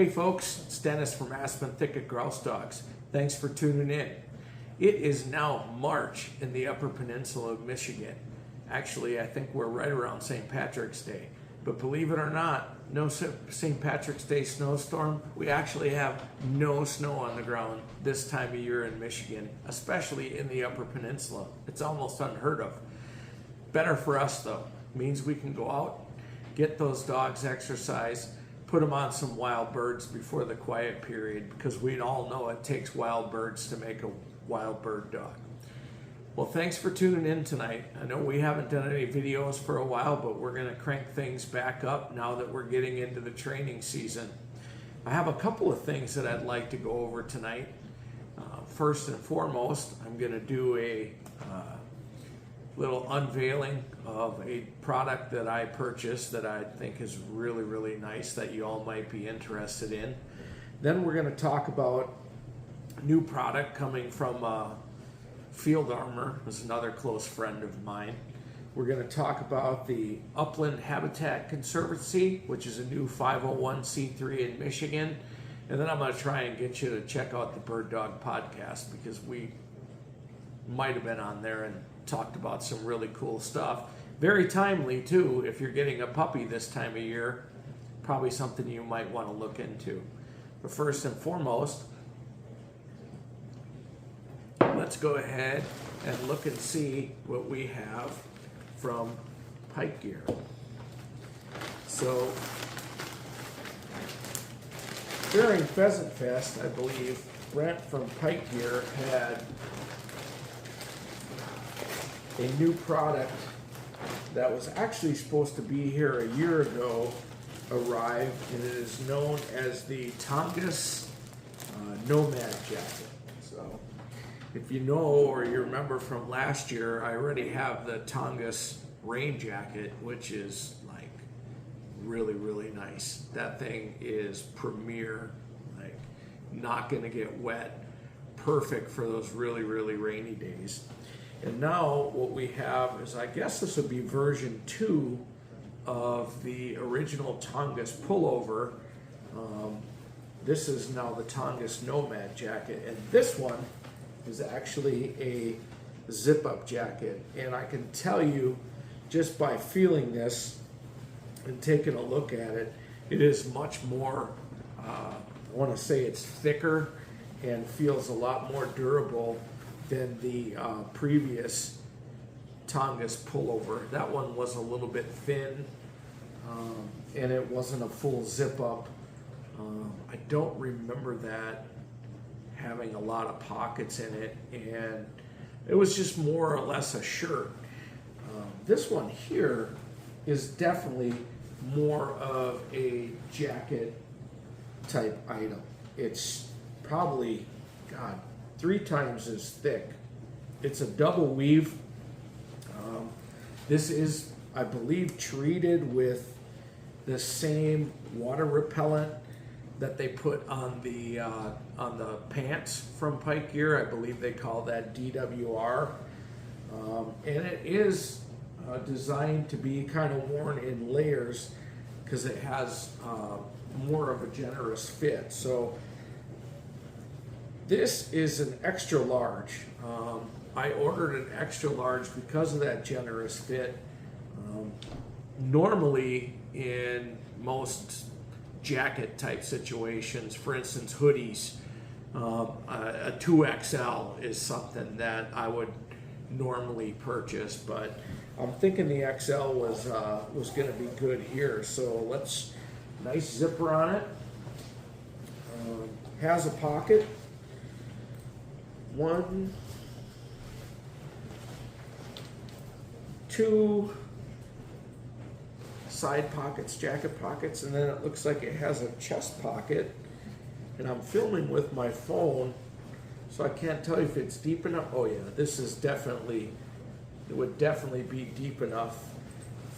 Hey folks, it's Dennis from Aspen Thicket Grouse Dogs. Thanks for tuning in. It is now March in the Upper Peninsula of Michigan. Actually, I think we're right around St. Patrick's Day. But believe it or not, no St. Patrick's Day snowstorm. We actually have no snow on the ground this time of year in Michigan, especially in the Upper Peninsula. It's almost unheard of. Better for us though. Means we can go out, get those dogs exercise, put them on some wild birds before the quiet period, because we all know it takes wild birds to make a wild bird dog. Well, thanks for tuning in tonight. I know we haven't done any videos for a while, but we're going to crank things back up now that we're getting into the training season. I have a couple of things that I'd like to go over tonight. First and foremost, I'm going to do a little unveiling of a product that I purchased that I think is really, really nice that you all might be interested in. Then we're going to talk about a new product coming from Field Armor, who's another close friend of mine. We're going to talk about the Upland Habitat Conservancy, which is a new 501c3 in Michigan. And then I'm going to try and get you to check out the Bird Dog podcast, because we might have been on there and talked about some really cool stuff. Very timely too, if you're getting a puppy this time of year. Probably something you might want to look into. But first and foremost, let's go ahead and look and see what we have from Pike Gear. So during Pheasant Fest, I believe Brent from Pike Gear had a new product that was actually supposed to be here a year ago arrived, and it is known as the Tongass Nomad Jacket. So if you know or you remember from last year, I already have the Tongass Rain Jacket, which is like really, really nice. That thing is premier, like not gonna get wet, perfect for those really, really rainy days. And now what we have is, I guess this would be version 2 of the original Tongass pullover. This is now the Tongass Nomad Jacket, and this one is actually a zip-up jacket. And I can tell you, just by feeling this and taking a look at it, it is much more, I want to say it's thicker and feels a lot more durable than the previous Tongass pullover. That one was a little bit thin, and it wasn't a full zip up. I don't remember that having a lot of pockets in it, and it was just more or less a shirt. This one here is definitely more of a jacket type item. It's probably, God, 3 times as thick. It's a double weave. This is, I believe, treated with the same water repellent that they put on the pants from Pike Gear. I believe they call that DWR. And it is designed to be kind of worn in layers, because it has more of a generous fit. So this is an extra large. I ordered an extra large because of that generous fit. Normally in most jacket type situations, for instance hoodies, a 2XL is something that I would normally purchase, but I'm thinking the XL was going to be good here. So let's, nice zipper on it. Has a pocket. 1, 2 side pockets, jacket pockets, and then it looks like it has a chest pocket. And I'm filming with my phone, so I can't tell you if it's deep enough. Oh yeah, this is definitely, it would definitely be deep enough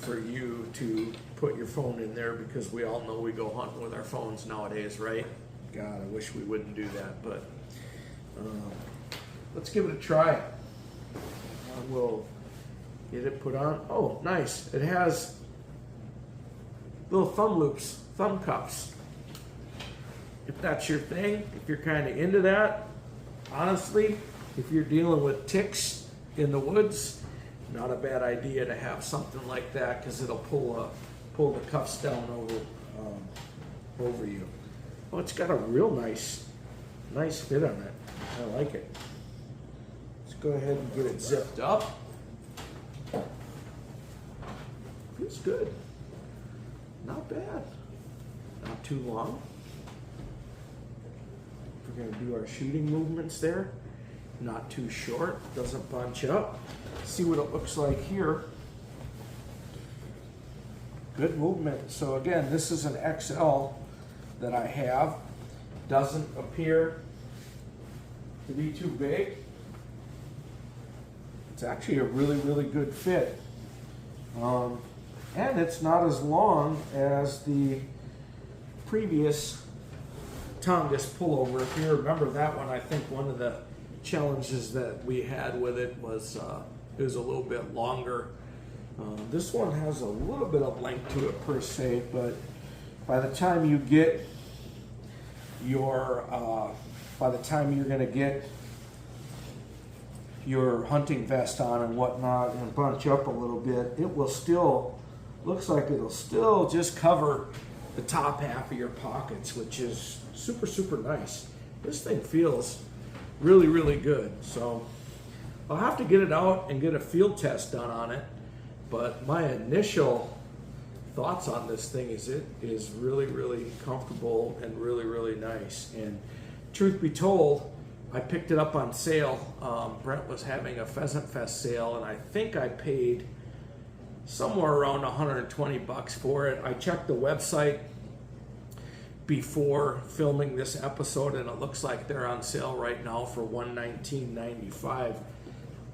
for you to put your phone in there, because we all know we go hunting with our phones nowadays, right? God, I wish we wouldn't do that, but let's give it a try. I will get it put on. Oh, nice. It has little thumb loops, thumb cuffs. that's your thing, if you're kind of into that, honestly, if you're dealing with ticks in the woods, not a bad idea to have something like that, because it'll pull the cuffs down over you. Oh, it's got a real nice fit on it. I like it. Let's go ahead and get it zipped up. Feels good. Not bad. Not too long. We're going to do our shooting movements there. Not too short. Doesn't bunch up. See what it looks like here. Good movement. So again, this is an XL that I have. Doesn't appear to be too big. It's actually a really, really good fit. And it's not as long as the previous Tongass pullover. If you remember that one, I think one of the challenges that we had with it was it was a little bit longer. This one has a little bit of length to it per se, but by the time you get your by the time you're going to get your hunting vest on and whatnot and bunch up a little bit, it will still, looks like it'll still just cover the top half of your pockets, which is super, super nice. This thing feels really, really good. So I'll have to get it out and get a field test done on it. But my initial thoughts on this thing is it is really, really comfortable and really, really nice. And truth be told, I picked it up on sale. Brent was having a Pheasant Fest sale, and I think I paid somewhere around 120 bucks for it. I checked the website before filming this episode, and it looks like they're on sale right now for $119.95.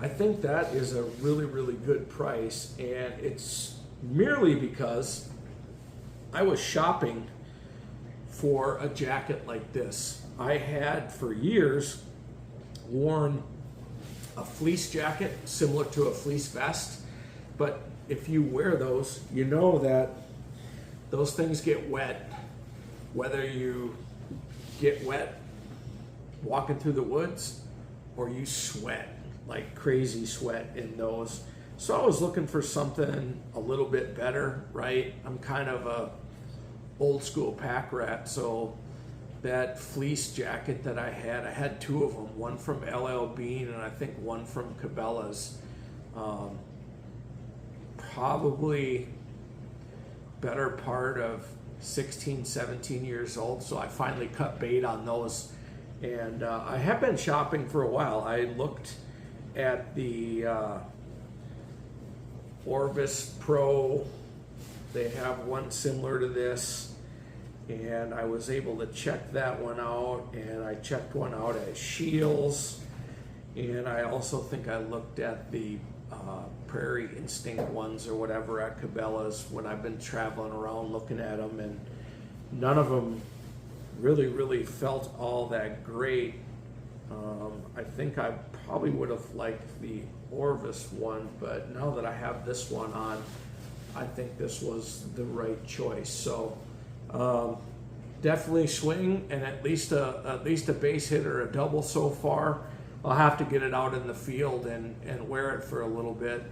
I think that is a really, really good price, and it's merely because I was shopping for a jacket like this. I had for years worn a fleece jacket similar to a fleece vest, but if you wear those, you know that those things get wet. Whether you get wet walking through the woods or you sweat like crazy sweat in those. So I was looking for something a little bit better, right? I'm kind of a old school pack rat, so that fleece jacket that I had two of them, one from LL Bean and I think one from Cabela's. Probably better part of 16, 17 years old, so I finally cut bait on those. And I have been shopping for a while. I looked at the Orvis Pro. They have one similar to this, and I was able to check that one out, and I checked one out at Scheels, and I also think I looked at the Prairie Instinct ones or whatever at Cabela's when I've been traveling around looking at them, and none of them really felt all that great. I think I probably would have liked the Orvis one, but now that I have this one on, I think this was the right choice. So definitely swing, and at least a base hit or a double so far. I'll have to get it out in the field and wear it for a little bit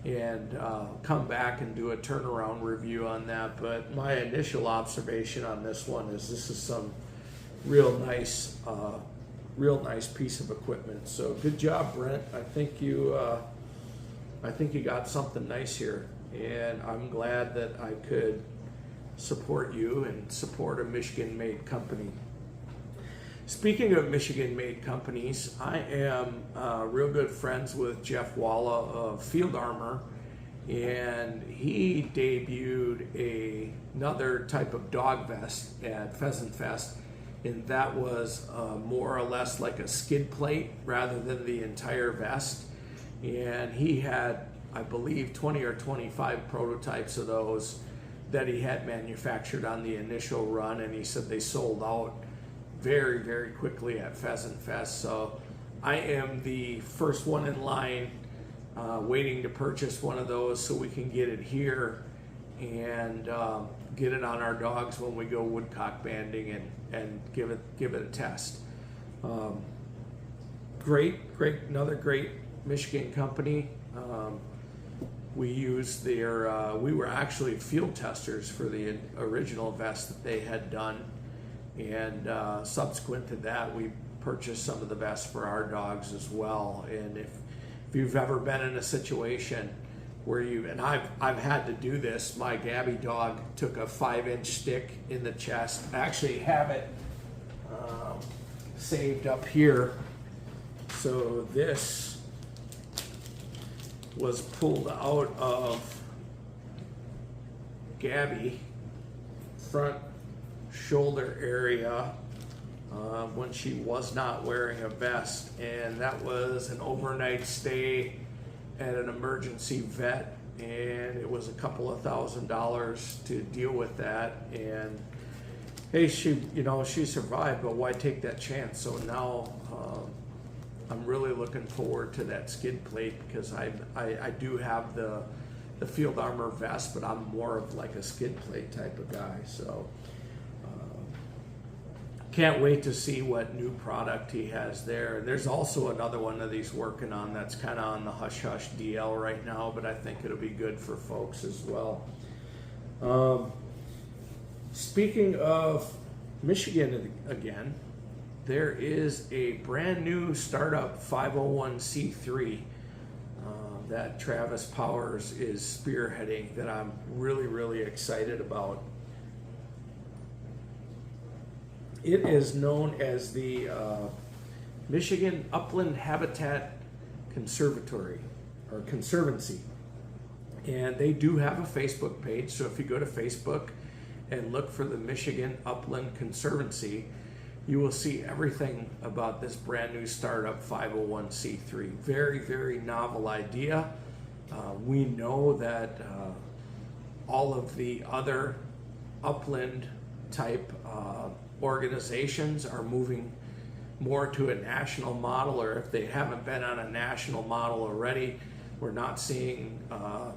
and come back and do a turnaround review on that. But my initial observation on this one is this is some real nice piece of equipment. So good job, Brent. I think you got something nice here, and I'm glad that I could support you and support a Michigan-made company. Speaking of Michigan-made companies, I am real good friends with Jeff Walla of Field Armor, and he debuted another type of dog vest at Pheasant Fest, and that was more or less like a skid plate rather than the entire vest. And he had, I believe, 20 or 25 prototypes of those that he had manufactured on the initial run, and he said they sold out very quickly at Pheasant Fest. So I am the first one in line waiting to purchase one of those so we can get it here and get it on our dogs when we go woodcock banding and give it a test. Another great Michigan company. We used their, we were actually field testers for the original vest that they had done, and subsequent to that, we purchased some of the vests for our dogs as well. And if you've ever been in a situation where and I've had to do this, my Gabby dog took a 5-inch stick in the chest. I actually have it saved up here. So this was pulled out of Gabby front shoulder area when she was not wearing a vest, and that was an overnight stay at an emergency vet, and it was a couple of $1,000s to deal with that. And hey, she survived, but why take that chance? So now I'm really looking forward to that skid plate, because I do have the field armor vest, but I'm more of like a skid plate type of guy. So can't wait to see what new product he has there. And there's also another one of these working on that's kind of on the hush-hush DL right now, but I think it'll be good for folks as well. Speaking of Michigan again, there is a brand new startup 501c3 that Travis Powers is spearheading that I'm really, really excited about. It is known as the Michigan Upland Habitat Conservatory or Conservancy, and they do have a Facebook page. So if you go to Facebook and look for the Michigan Upland Conservancy, you will see everything about this brand new startup 501c3. Very, very novel idea. We know that all of the other upland type organizations are moving more to a national model, or if they haven't been on a national model already, we're not seeing a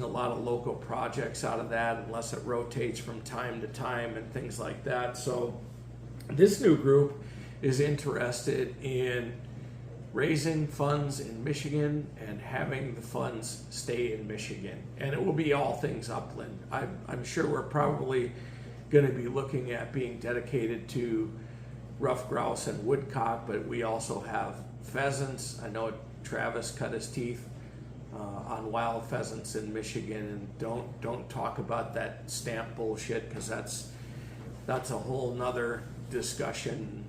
lot of local projects out of that unless it rotates from time to time and things like that. So this new group is interested in raising funds in Michigan and having the funds stay in Michigan, and it will be all things upland. I'm sure we're probably going to be looking at being dedicated to rough grouse and woodcock, but we also have pheasants. I know Travis cut his teeth on wild pheasants in Michigan, and don't talk about that stamp bullshit, because that's a whole nother discussion.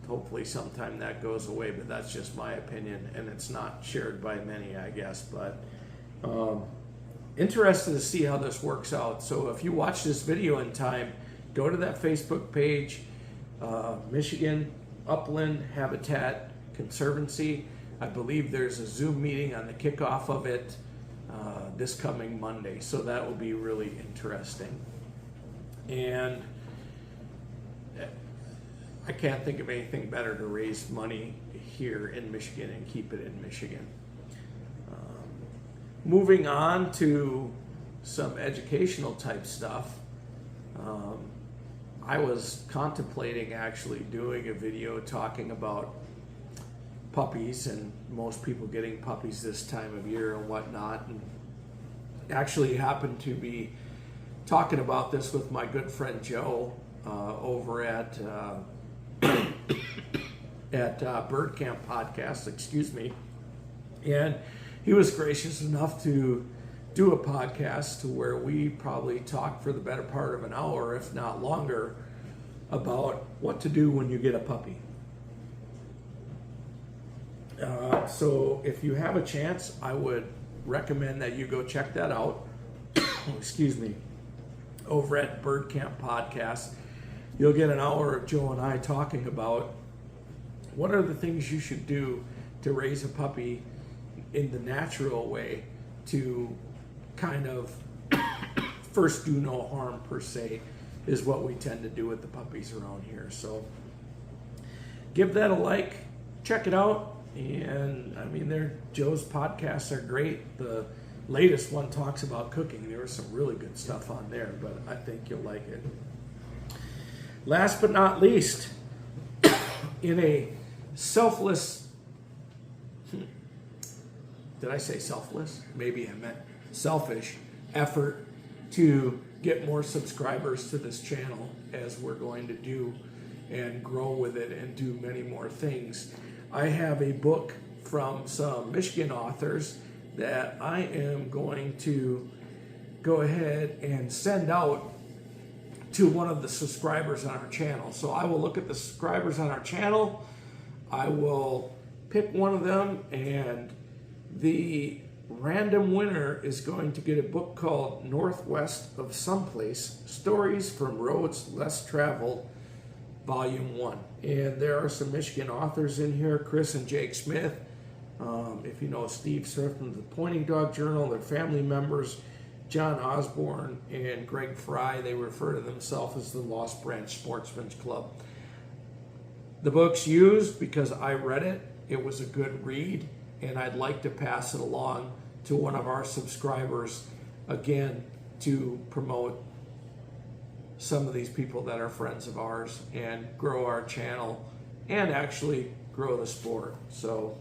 Hopefully sometime that goes away, but that's just my opinion, and it's not shared by many, I guess. But interested to see how this works out. So if you watch this video in time, go to that Facebook page, Michigan Upland Habitat Conservancy. I believe there's a Zoom meeting on the kickoff of it this coming Monday, so that will be really interesting. And I can't think of anything better to raise money here in Michigan and keep it in Michigan. Moving on to some educational type stuff. I was contemplating actually doing a video talking about puppies and most people getting puppies this time of year and whatnot, and actually happened to be talking about this with my good friend Joe over at Bird Camp Podcast, excuse me, and he was gracious enough to do a podcast to where we probably talked for the better part of an hour, if not longer, about what to do when you get a puppy. So if you have a chance, I would recommend that you go check that out. Excuse me, over at Bird Camp Podcast. You'll get an hour of Joe and I talking about what are the things you should do to raise a puppy in the natural way to kind of first do no harm per se, is what we tend to do with the puppies around here. So give that a like, check it out. And I mean, Joe's podcasts are great. The latest one talks about cooking. There was some really good stuff on there, but I think you'll like it. Last but not least, in a selfless, did I say selfless? Maybe I meant selfish effort to get more subscribers to this channel, as we're going to do and grow with it and do many more things. I have a book from some Michigan authors that I am going to go ahead and send out to one of the subscribers on our channel. So I will look at the subscribers on our channel, I will pick one of them, and the random winner is going to get a book called Northwest of Someplace, Stories from Roads Less Traveled, Volume 1. And there are some Michigan authors in here, Chris and Jake Smith. If you know Steve Smith from the Pointing Dog Journal, their family members, John Osborne and Greg Fry, they refer to themselves as the Lost Branch Sportsman's Club. The book's used because I read it. It was a good read, and I'd like to pass it along to one of our subscribers, again, to promote some of these people that are friends of ours and grow our channel and actually grow the sport. So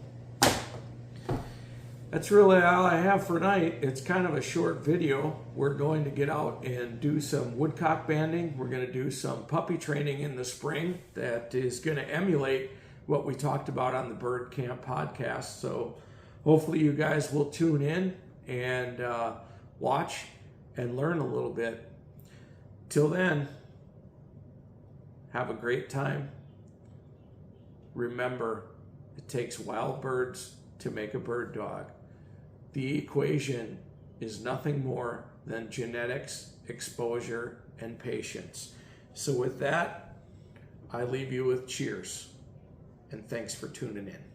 that's really all I have for tonight. It's kind of a short video. We're going to get out and do some woodcock banding. We're going to do some puppy training in the spring that is going to emulate what we talked about on the Bird Camp podcast. So hopefully you guys will tune in and watch and learn a little bit. Till then, have a great time. Remember, it takes wild birds to make a bird dog. The equation is nothing more than genetics, exposure, and patience. So with that, I leave you with cheers, and thanks for tuning in.